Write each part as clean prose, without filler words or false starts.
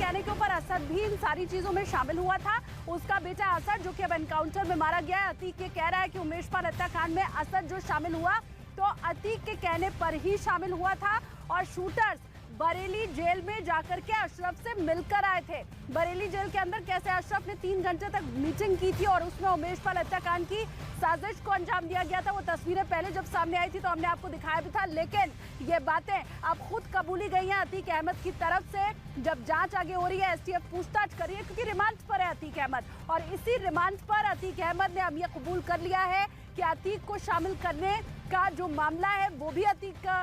कहने के ऊपर असद भी इन सारी चीजों में शामिल हुआ था। उसका बेटा असद जो कि अब एनकाउंटर में मारा गया है, अतीक ये कह रहा है कि उमेश पाल हत्याकांड में असद जो शामिल हुआ तो अतीक के कहने पर ही शामिल हुआ था और शूटर्स बरेली जेल में जाकर के अशरफ से मिलकर आए थे। बरेली जेल के अंदर कैसे अशरफ ने 3 घंटे तक मीटिंग की थी और उसमें उमेश पाल हत्याकांड की साजिश को अंजाम दिया गया था। वो तस्वीरें पहले जब सामने आई थी तो हमने आपको दिखाया भी था, लेकिन ये बातें अब खुद कबूली गई हैं अतीक अहमद की तरफ से। जब जांच आगे हो रही है, एसटीएफ पूछताछ कर रही है क्योंकि रिमांड पर है अतीक अहमद, और इसी रिमांड पर अतीक अहमद ने अब ये कबूल कर लिया है कि अतीक को शामिल करने का जो मामला है वो भी अतीक का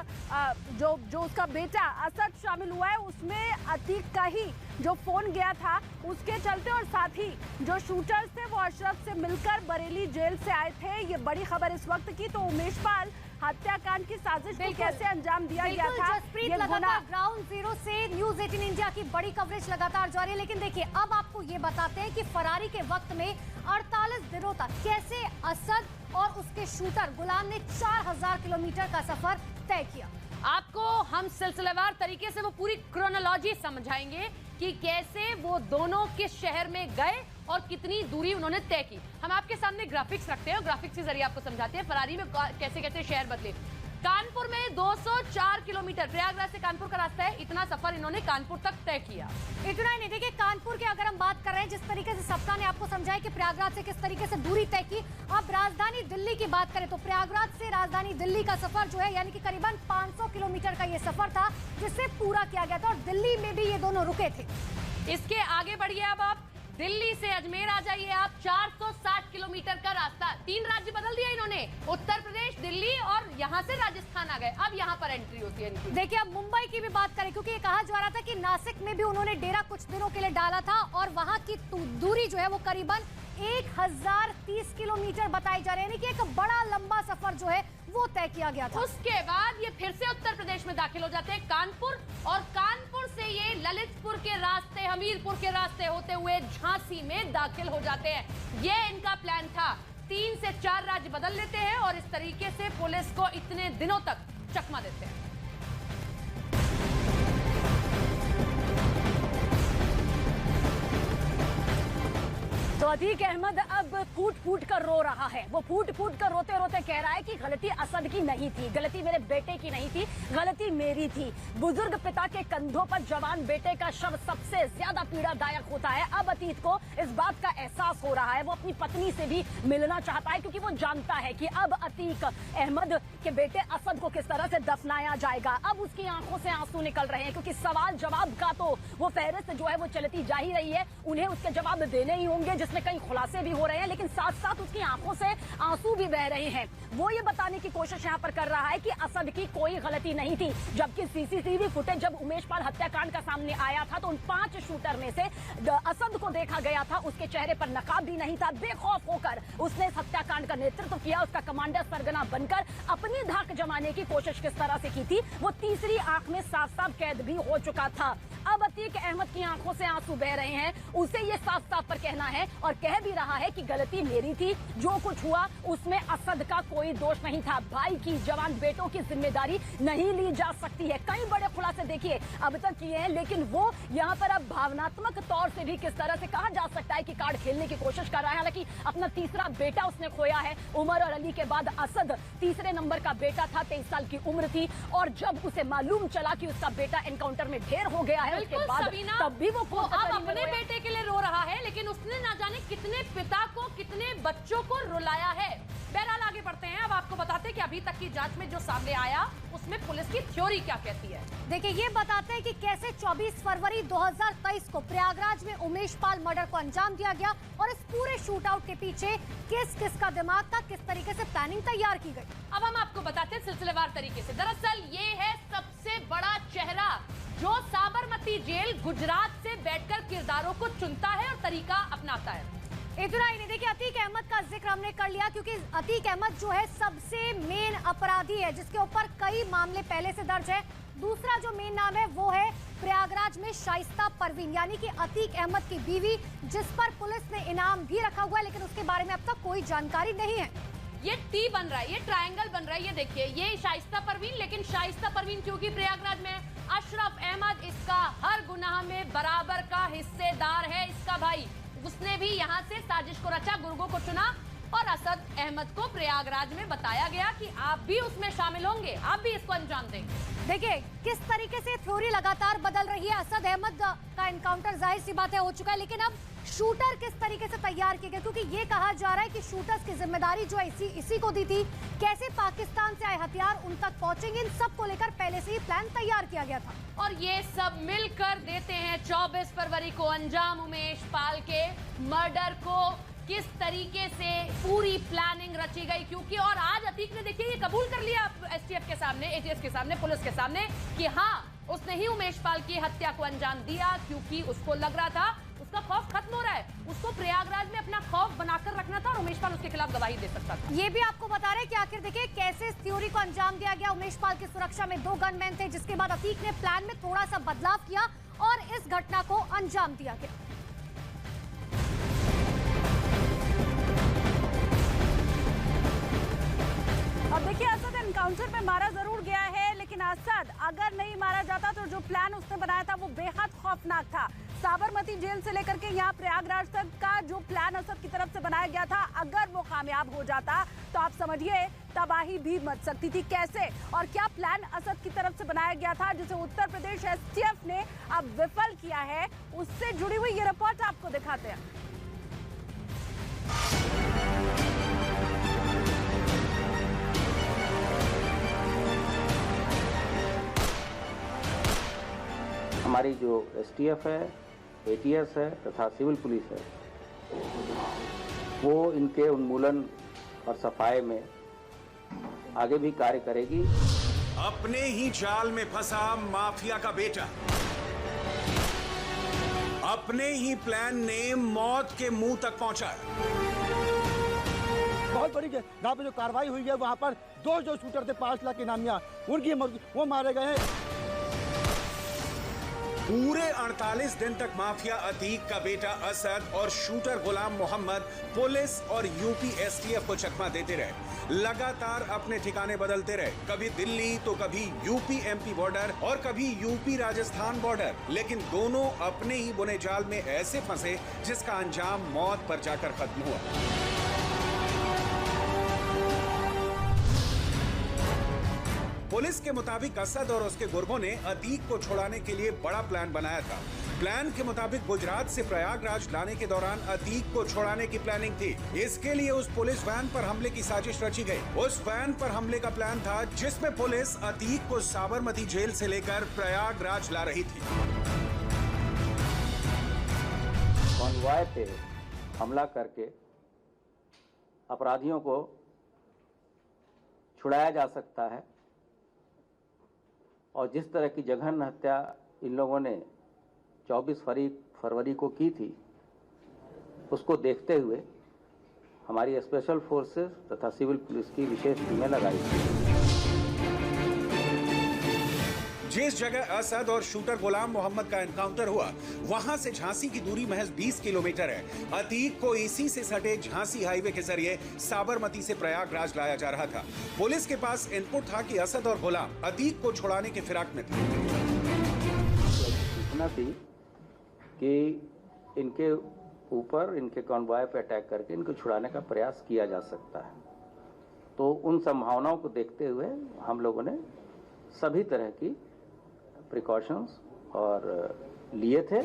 जो उसका बेटा असद शामिल हुआ है उसमें अतीक का ही जो फोन गया था उसके चलते, और साथ ही जो शूटर्स थे वो अशरफ से मिलकर बरेली जेल से आए थे। ये बड़ी खबर इस वक्त की। तो उमेश पाल हत्याकांड की साजिश को कैसे अंजाम दिया गया था, ये लगातार ग्राउंड जीरो से न्यूज 18 इंडिया की बड़ी कवरेज लगातार जारी है। लेकिन देखिए अब आपको ये बताते हैं कि फरारी के वक्त में 48 दिनों तक कैसे असद और उसके शूटर गुलाम ने 4000 किलोमीटर का सफर तय किया। आपको हम सिलसिलेवार तरीके से वो पूरी क्रोनोलॉजी समझाएंगे कि कैसे वो दोनों किस शहर में गए और कितनी दूरी उन्होंने तय की। हम आपके सामने ग्राफिक्स रखते हैं और ग्राफिक्स के जरिए आपको समझाते हैं फरारी में कैसे कैसे शहर बदले। कानपुर में 204 किलोमीटर, प्रयागराज से कानपुर का रास्ता है, इतना सफर इन्होंने कानपुर तक तय किया। इतना ही नहीं, देखिए कानपुर के अगर हम बात कर रहे हैं, जिस तरीके से सप्ताह ने आपको समझाया कि प्रयागराज से किस तरीके से दूरी तय की, अब राजधानी दिल्ली की बात करें तो प्रयागराज से राजधानी दिल्ली का सफर जो है यानी कि करीबन 500 किलोमीटर का ये सफर था जिसे पूरा किया गया था और दिल्ली में भी ये दोनों रुके थे। इसके आगे बढ़िए, अब आप दिल्ली से अजमेर आ जाइए। आप 460 किलोमीटर का रास्ता, 3 राज्य बदल दिया इन्होंने, उत्तर प्रदेश, दिल्ली और यहाँ से राजस्थान आ गए। अब यहाँ पर एंट्री होती है इनकी। देखिए अब मुंबई की भी बात करें क्योंकि ये कहा जा रहा था कि नासिक में भी उन्होंने डेरा कुछ दिनों के लिए डाला था और वहाँ की दूरी जो है वो करीबन 1030 किलोमीटर बताई जा रही है, यानी कि एक बड़ा लंबा सफर जो है वो तय किया गया था। उसके बाद ये फिर से उत्तर प्रदेश में दाखिल हो जाते हैं कानपुर, और कानपुर से ये ललितपुर के रास्ते, हमीरपुर के रास्ते होते हुए झांसी में दाखिल हो जाते हैं। ये इनका प्लान था। 3 से 4 राज्य बदल लेते हैं और इस तरीके से पुलिस को इतने दिनों तक चकमा देते हैं। तो अतीक अहमद अब फूट फूट कर रो रहा है। वो फूट फूट कर रोते रोते कह रहा है कि गलती असद की नहीं थी, गलती मेरे बेटे की नहीं थी, गलती मेरी थी। बुजुर्ग पिता के कंधों पर जवान बेटे का शव सबसे ज्यादा पीड़ादायक होता है। अब अतीक को इस बात का एहसास हो रहा है। वो अपनी पत्नी से भी मिलना चाहता है क्योंकि वो जानता है कि अब अतीक अहमद के बेटे असद को किस तरह से दफनाया जाएगा। अब उसकी आंखों से आंसू निकल रहे हैं क्योंकि सवाल जवाब का तो वो फहरिस्त जो है वो चलती जा ही रही है। उन्हें उसके जवाब देने ही होंगे जिसमें कई खुलासे भी हो रहे हैं, लेकिन साथ साथ उसकी आंखों से आंसू भी बह रहे हैं। वो ये बताने की कोशिश यहाँ पर कर रहा है कि असद की कोई गलती नहीं थी, जबकि सीसीटीवी फुटेज जब उमेश पाल हत्याकांड का सामने आया था तो उन 5 शूटर में से असद को देखा गया था, उसके चेहरे पर नकाब भी नहीं था। बेखौफ होकर उसने इस हत्याकांड का नेतृत्व किया। उसका कमांडर सरगना बनकर अपनी धाक जमाने की कोशिश किस तरह से की थी वो तीसरी आंख में साफ साफ कैद भी हो चुका था। अब अतीक अहमद की आंखों से आंसू बह रहे हैं। उसे ये साफ साफ पर कहना है और कह भी रहा है कि गलती मेरी थी, जो कुछ हुआ उसमें असद का कोई दोष नहीं था। भाई की, जवान बेटों की जिम्मेदारी नहीं ली जा सकती है। कई बड़े खुलासे देखिए अब तक किए हैं, लेकिन वो यहाँ पर अब भावनात्मक तौर से भी किस तरह से कहा जा सकता है कि कार्ड खेलने की कोशिश कर रहा है। हालांकि अपना तीसरा बेटा उसने खोया है। उमर और अली के बाद असद तीसरे नंबर का बेटा था, 23 साल की उम्र थी, और जब उसे मालूम चला कि उसका बेटा एनकाउंटर में ढेर हो गया है उसके बाद तब भी वो अब अपने बेटे के लिए रो रहा है, लेकिन उसने ना जाने कितने पिता को, कितने बच्चों को रुलाया है। बहरहाल आगे बढ़ते हैं। अब आपको बताते हैं कि अभी तक की जांच में जो सामने आया उसमें पुलिस की थ्योरी क्या कहती है। देखिए ये बताते हैं कि कैसे 24 फरवरी 2023 को प्रयागराज में उमेश पाल मर्डर को अंजाम दिया गया और इस पूरे शूट आउट के पीछे किस किस का दिमाग था, किस तरीके से प्लानिंग तैयार की गई। अब हम आपको बताते हैं सिलसिलेवार तरीके से। दरअसल ये है सबसे बड़ा चेहरा जो साबरमती जेल गुजरात से बैठकर किरदारों को चुनता है और तरीका अपनाता है। इतना ही नहीं, देखिए अतीक अहमद का जिक्र हमने कर लिया क्योंकि अतीक अहमद जो है सबसे मेन अपराधी है जिसके ऊपर कई मामले पहले से दर्ज है। दूसरा जो मेन नाम है वो है प्रयागराज में शाइस्ता परवीन, यानी कि अतीक अहमद की बीवी, जिस पर पुलिस ने इनाम भी रखा हुआ है, लेकिन उसके बारे में अब तक कोई जानकारी नहीं है। ये टी बन रहा है, ये ट्रायंगल बन रहा है। ये देखिए, ये शाइस्ता परवीन, लेकिन शाइस्ता परवीन क्योंकि प्रयागराज में अशरफ अहमद इसका हर गुनाह घटना में बराबर का हिस्सेदार है इसका भाई। उसने भी यहाँ से साजिश को रचा, गुर्गों को चुना और असद अहमद को प्रयागराज में बताया गया कि आप भी उसमें शामिल होंगे, आप भी इसको अंजाम देंगे। देखिए किस तरीके से थ्योरी लगातार बदल रही है। असद अहमद का एनकाउंटर जाहिर सी बात है हो चुका है, लेकिन अब शूटर किस तरीके से तैयार किए गए, क्योंकि ये कहा जा रहा है कि शूटर्स की जिम्मेदारी जो है इसी को दी थी। कैसे पाकिस्तान से आए हथियार उन तक पहुंचेंगे, इन सब को लेकर पहले से ही प्लान तैयार किया गया था और ये सब मिलकर देते हैं 24 फरवरी को अंजाम उमेश पाल के मर्डर को। किस तरीके से पूरी प्लानिंग रची गई, क्योंकि और आज अतीक ने देखिए ये कबूल कर लिया एसटीएफ के सामने, एटीएस के सामने, पुलिस के सामने कि हाँ उसने ही उमेश पाल की हत्या को अंजाम दिया, क्योंकि उसको लग रहा था उसका खौफ खत्म हो रहा है, उसको प्रयागराज में अपना खौफ बनाकर रखना था और उमेश पाल उसके खिलाफ गवाही दे सकता था। ये भी आपको बता रहे हैं कि आखिर देखिए कैसे इस थ्योरी को अंजाम दिया गया। उमेश पाल की सुरक्षा में 2 गनमैन थे, जिसके बाद अतीक ने प्लान में थोड़ा सा बदलाव किया और इस घटना को अंजाम दिया गया। अब देखिए असद एनकाउंटर में मारा जरूर गया है, लेकिन असद अगर नहीं मारा जाता तो जो प्लान उसने बनाया था वो बेहद खौफनाक था। साबरमती जेल से लेकर के यहाँ प्रयागराज तक का जो प्लान असद की तरफ से बनाया गया था, अगर वो कामयाब हो जाता तो आप समझिए तबाही भी मच सकती थी। कैसे और क्या प्लान असद की तरफ से बनाया गया था, जिसे उत्तर प्रदेश एसटीएफ ने अब विफल किया है, उससे जुड़ी हुई ये रिपोर्ट आपको दिखाते हैं। हमारी जो एसटीएफ है, एटीएस है तथा सिविल पुलिस है, वो इनके उन्मूलन और सफाई में आगे भी कार्य करेगी। अपने ही जाल में फंसा माफिया का बेटा, अपने ही प्लान ने मौत के मुंह तक पहुंचा। बहुत बड़ी जहाँ पे जो कार्रवाई हुई है वहाँ पर 2 जो शूटर थे 5 लाख इनामिया उनकी वो मारे गए हैं। पूरे 48 दिन तक माफिया अतीक का बेटा असद और शूटर गुलाम मोहम्मद पुलिस और यूपी एसटीएफ को चकमा देते रहे, लगातार अपने ठिकाने बदलते रहे, कभी दिल्ली तो कभी यूपी एमपी बॉर्डर और कभी यूपी राजस्थान बॉर्डर, लेकिन दोनों अपने ही बुने जाल में ऐसे फंसे जिसका अंजाम मौत पर जाकर खत्म हुआ। पुलिस के मुताबिक असद और उसके गुर्गों ने अतीक को छुड़ाने के लिए बड़ा प्लान बनाया था। प्लान के मुताबिक गुजरात से प्रयागराज लाने के दौरान अतीक को छुड़ाने की प्लानिंग थी। इसके लिए उस पुलिस वैन पर हमले की साजिश रची गई। उस वैन पर हमले का प्लान था जिसमें पुलिस अतीक को साबरमती जेल से लेकर प्रयागराज ला रही थी। कॉन्वॉय पे हमला करके अपराधियों को छुड़ाया जा सकता है और जिस तरह की जघन्य हत्या इन लोगों ने 24 फरवरी को की थी, उसको देखते हुए हमारी स्पेशल फोर्सेस तथा सिविल पुलिस की विशेष टीमें लगाई थी। जिस जगह असद और शूटर गुलाम मोहम्मद का एनकाउंटर हुआ, वहां से झांसी की दूरी महज 20 किलोमीटर है। अतीक को इसी से सटे झांसी हाईवे के जरिए साबरमती से प्रयागराज लाया जा रहा था। पुलिस के पास इनपुट था कि असद और गुलाम अतीक को छुड़ाने की फिराक में थे। सूचना थी कि इनके ऊपर इनके कॉन्वॉय पे अटैक करके इनको छुड़ाने का प्रयास किया जा सकता है, तो उन संभावनाओं को देखते हुए हम लोगों ने सभी तरह की प्रिकॉशंस और लिए थे।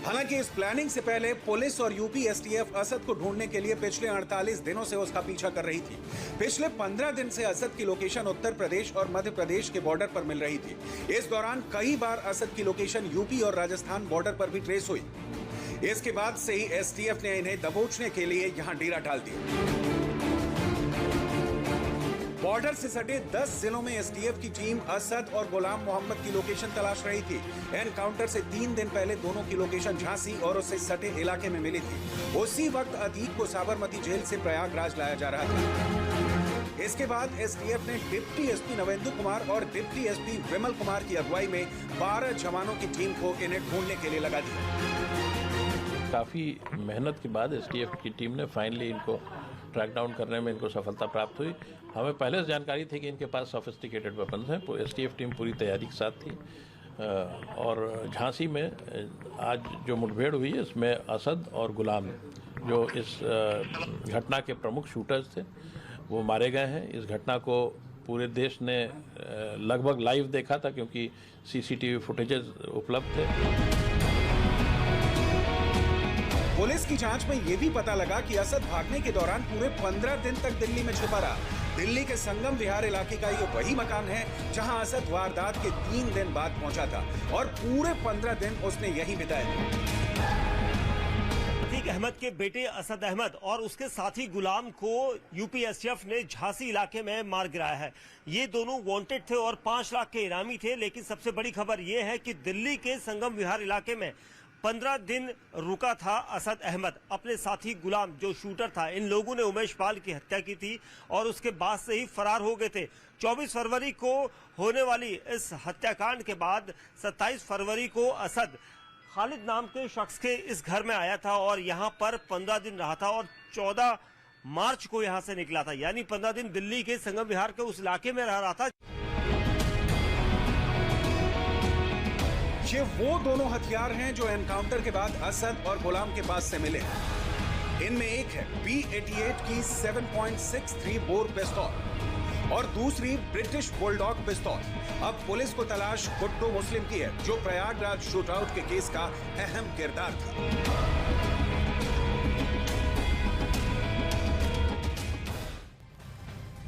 हालांकि इस प्लानिंग से पहले पुलिस और यूपी एसटीएफ असद को ढूंढने के लिए पिछले 48 दिनों से उसका पीछा कर रही थी। पिछले 15 दिन से असद की लोकेशन उत्तर प्रदेश और मध्य प्रदेश के बॉर्डर पर मिल रही थी। इस दौरान कई बार असद की लोकेशन यूपी और राजस्थान बॉर्डर पर भी ट्रेस हुई। इसके बाद से ही एसटीएफ ने इन्हें दबोचने के लिए यहां डेरा डाल दिया। बॉर्डर से सटे 10 जिलों में एसटीएफ की टीम असद और गुलाम मोहम्मद की लोकेशन तलाश रही थी। एनकाउंटर से 3 दिन पहले दोनों की लोकेशन झांसी और उससे सटे इलाके में मिली थी। उसी वक्त अतीक को साबरमती जेल से प्रयागराज लाया जा रहा था। इसके बाद एसटीएफ ने डिप्टी एसपी नवेंदु कुमार और डिप्टी एसपी विमल कुमार की अगुवाई में 12 जवानों की टीम को इन्हें ढूंढने के लिए लगा दिया। काफी मेहनत के बाद एसटीएफ की टीम ने फाइनली इनको ट्रैक डाउन करने में इनको सफलता प्राप्त हुई। हमें पहले से जानकारी थी कि इनके पास सोफिस्टिकेटेड वेपन्स हैं। एसटीएफ टीम पूरी तैयारी के साथ थी और झांसी में आज जो मुठभेड़ हुई है इसमें असद और गुलाम जो इस घटना के प्रमुख शूटर्स थे वो मारे गए हैं। इस घटना को पूरे देश ने लगभग लाइव देखा था क्योंकि सीसीटीवी फुटेजेस उपलब्ध थे। पुलिस की जांच में यह भी पता लगा कि असद भागने के दौरान पूरे 15 दिन तक दिल्ली में छिपा रहा। दिल्ली के संगम विहार इलाके का ये वही मकान है जहां असद वारदात के 3 दिन बाद पहुंचा था और पूरे 15 दिन उसने यहीं बिताए। अतीक अहमद के बेटे असद अहमद और उसके साथी गुलाम को यूपीएसटीएफ ने झांसी इलाके में मार गिराया है। ये दोनों वांटेड थे और 5 लाख के इनामी थे। लेकिन सबसे बड़ी खबर यह है कि दिल्ली के संगम विहार इलाके में 15 दिन रुका था असद अहमद। अपने साथी गुलाम जो शूटर था, इन लोगों ने उमेश पाल की हत्या की थी और उसके बाद से ही फरार हो गए थे। 24 फरवरी को होने वाली इस हत्याकांड के बाद 27 फरवरी को असद खालिद नाम के शख्स के इस घर में आया था और यहाँ पर 15 दिन रहा था और 14 मार्च को यहाँ से निकला था। यानी 15 दिन दिल्ली के संगम विहार के उस इलाके में रह रहा था। ये वो दोनों हथियार हैं जो एनकाउंटर के बाद असद और गुलाम के पास से मिले। इनमें एक है B88 की 7.63 बोर पिस्तौल और दूसरी ब्रिटिश बुलडॉग पिस्तौल। अब पुलिस को तलाश गुड्डू मुस्लिम की है जो प्रयागराज शूटआउट के केस का अहम किरदार था।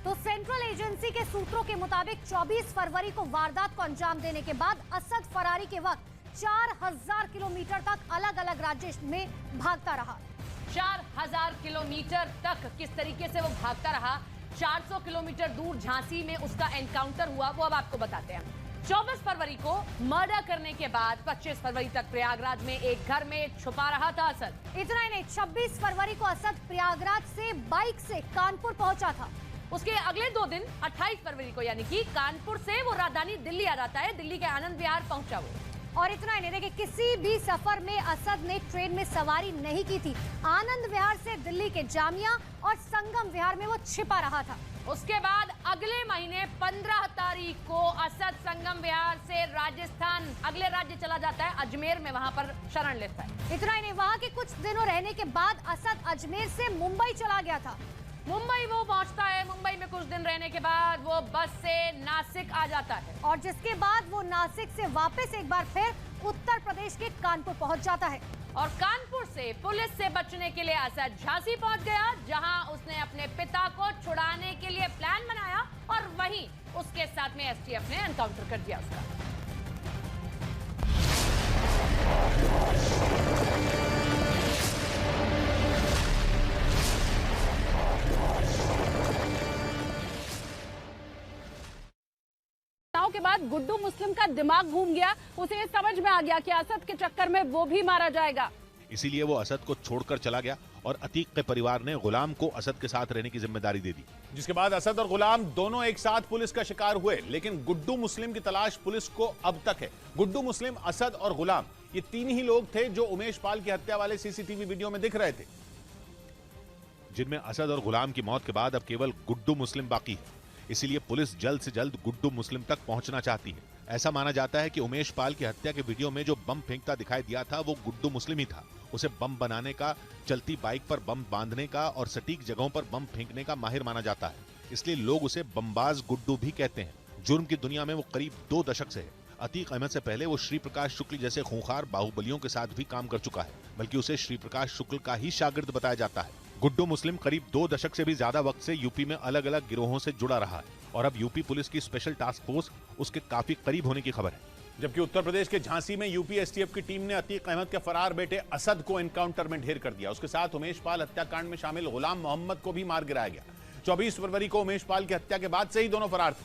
तो सेंट्रल एजेंसी के सूत्रों के मुताबिक 24 फरवरी को वारदात को अंजाम देने के बाद असद फरारी के वक्त 4000 किलोमीटर तक अलग अलग राज्य में भागता रहा। 4000 किलोमीटर तक किस तरीके से वो भागता रहा, 400 किलोमीटर दूर झांसी में उसका एनकाउंटर हुआ, वो अब आपको बताते हैं। 24 फरवरी को मर्डर करने के बाद 25 फरवरी तक प्रयागराज में एक घर में छुपा रहा था असद। इतना ही नहीं, 26 फरवरी को असद प्रयागराज से बाइक से कानपुर पहुंचा था। उसके अगले 2 दिन 28 फरवरी को यानी कि कानपुर से वो राजधानी दिल्ली आ जाता है। दिल्ली के आनंद विहार पहुंचा वो। और इतना ही नहीं, देखिए किसी भी सफर में असद ने ट्रेन में सवारी नहीं की थी। आनंद विहार से दिल्ली के जामिया और संगम विहार में वो छिपा रहा था। उसके बाद अगले महीने 15 तारीख को असद संगम विहार से राजस्थान अगले राज्य चला जाता है, अजमेर में वहां पर शरण लेता है। इतना ही नहीं, वहां के कुछ दिनों रहने के बाद असद अजमेर से मुंबई चला गया था। मुंबई वो पहुंचता है। मुंबई में कुछ दिन रहने के बाद वो बस से नासिक आ जाता है और जिसके बाद वो नासिक से वापस एक बार फिर उत्तर प्रदेश के कानपुर पहुंच जाता है। और कानपुर से पुलिस से बचने के लिए असद झांसी पहुंच गया, जहां उसने अपने पिता को छुड़ाने के लिए प्लान बनाया और वहीं उसके साथ में एसटीएफ ने एनकाउंटर कर दिया उसका। के बाद गुड्डू मुस्लिम का दिमाग घूम गया। उसे ये समझ में आ गया कि असद के चक्कर में वो भी मारा जाएगा। इसीलिए वो असद को छोड़कर चला गया और अतीक के परिवार ने गुलाम को असद के साथ रहने की जिम्मेदारी दे दी। जिसके बाद असद और गुलाम दोनों एक साथ पुलिस का शिकार हुए। लेकिन गुड्डू मुस्लिम की तलाश पुलिस को अब तक है। गुड्डू मुस्लिम, असद और गुलाम, ये 3 ही लोग थे जो उमेश पाल की हत्या वाले सीसीटीवी वीडियो में दिख रहे थे, जिनमें असद और गुलाम की मौत के बाद अब केवल गुड्डू मुस्लिम बाकी है। इसीलिए पुलिस जल्द से जल्द गुड्डू मुस्लिम तक पहुंचना चाहती है। ऐसा माना जाता है कि उमेश पाल की हत्या के वीडियो में जो बम फेंकता दिखाई दिया था वो गुड्डू मुस्लिम ही था। उसे बम बनाने का, चलती बाइक पर बम बांधने का और सटीक जगहों पर बम फेंकने का माहिर माना जाता है। इसलिए लोग उसे बमबाज गुड्डू भी कहते हैं। जुर्म की दुनिया में वो करीब 2 दशक से है। अतीक अहमद से पहले वो श्री प्रकाश शुक्ल जैसे खूंखार बाहुबलियों के साथ भी काम कर चुका है, बल्कि उसे श्री प्रकाश शुक्ल का ही शागिर्द बताया जाता है। गुड्डू मुस्लिम करीब 2 दशक से भी ज्यादा वक्त से यूपी में अलग अलग गिरोहों से जुड़ा रहा है और अब यूपी पुलिस की स्पेशल टास्क फोर्स उसके काफी करीब होने की खबर है। जबकि उत्तर प्रदेश के झांसी में यूपी एसटीएफ की टीम ने अतीक अहमद के फरार बेटे असद को एनकाउंटर में ढेर कर दिया। उसके साथ उमेश पाल हत्याकांड में शामिल गुलाम मोहम्मद को भी मार गिराया गया। 24 फरवरी को उमेश पाल की हत्या के बाद से ही दोनों फरार थे,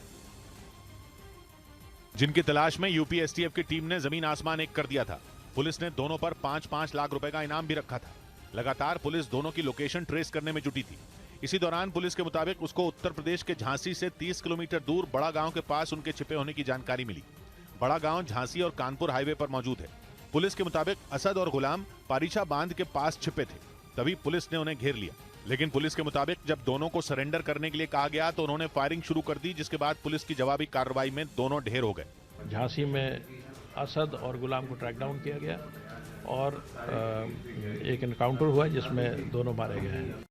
जिनकी तलाश में यूपी एसटीएफ की टीम ने जमीन आसमान एक कर दिया था। पुलिस ने दोनों पर 5-5 लाख रुपए का इनाम भी रखा था। लगातार पुलिस दोनों की लोकेशन ट्रेस करने में जुटी थी। इसी दौरान पुलिस के मुताबिक उसको उत्तर प्रदेश के झांसी से 30 किलोमीटर दूर बड़ा गांव के पास उनके छिपे होने की जानकारी मिली। बड़ा गांव झांसी और कानपुर हाईवे पर मौजूद है। पुलिस के मुताबिक असद और गुलाम पारीछा बांध के पास छिपे थे, तभी पुलिस ने उन्हें घेर लिया। लेकिन पुलिस के मुताबिक जब दोनों को सरेंडर करने के लिए कहा गया तो उन्होंने फायरिंग शुरू कर दी, जिसके बाद पुलिस की जवाबी कार्रवाई में दोनों ढेर हो गए। झांसी में असद और गुलाम को ट्रैक डाउन किया गया और एक एनकाउंटर हुआ जिसमें दोनों मारे गए हैं।